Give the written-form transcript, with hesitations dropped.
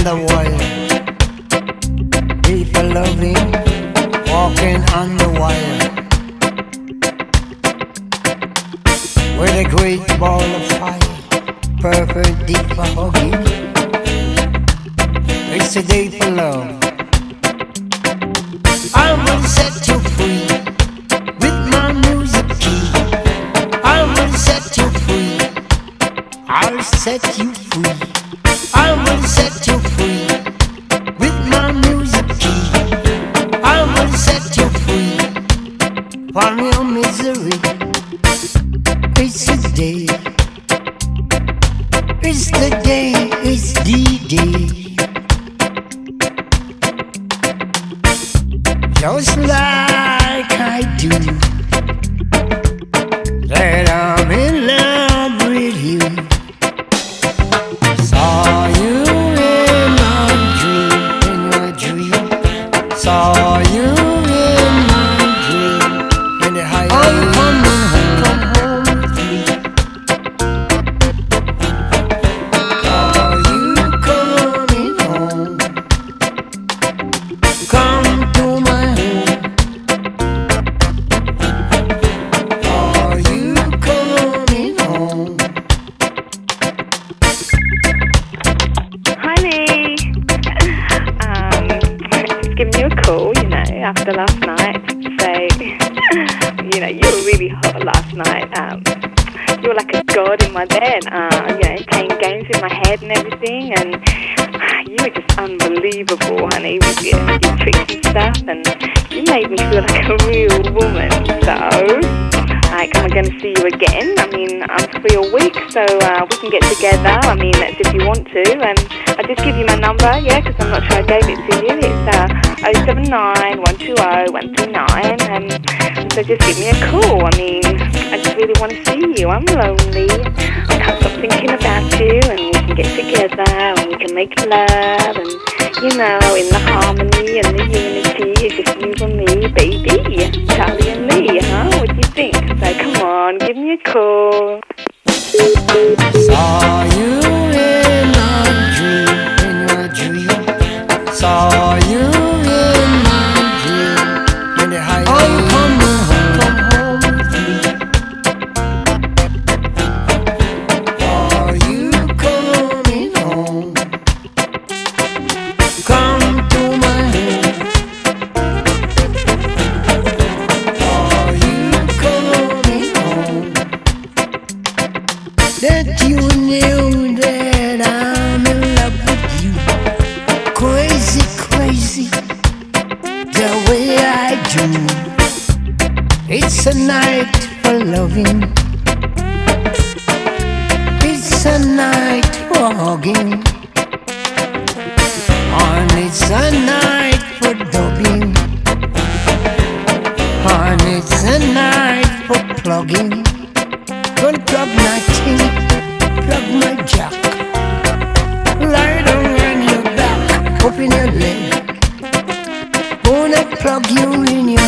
the wire. People loving, walking on the wire. With a great ball of fire, perfect deep for hugging. It's a day for love. I will set you free with my music key. I will set you free. I'll set you free. I will set you free with my music key. I will set you free from your misery. It's the day. It's the day. It's the day. Just like I do, that I'm in love with you. Saw you in my dream. Saw you in my dream. In the high come home with me. Saw you coming home. Come to my home. Are you coming home? Honey, just giving you a call, after last night to say, you were really hot last night. You were like a god in my bed, playing games with my head and everything, and you were just unbelievable, honey, with your tricks and stuff, and you made me feel like a real woman. So, am I going to see you again? I mean, I'm free all week, so we can get together. I mean, that's if you want to. And I'll just give you my number, because I'm not sure I gave it to you. It's 079 120 129. So just give me a call. I mean, I just really want to see you. I'm lonely. I can't stop thinking about you, and we can get together, and we can make love, and, in the harmony and the unity, it's just you and me, baby. Charlie and me, huh? What do you think? So come on, give me a call. Saw you in my dream. Saw you in my dream. In the high come home with me. Are you coming home? Come to my home. Are you coming home? That you knew that I'm in love with you. Crazy, crazy, the way I do. It's a night for loving. It's a night for hugging. And it's a night for dubbing. And it's a night for plugging. Don't plug nothing, plug my jack. Lie down on your back, open your leg. Wanna plug you in your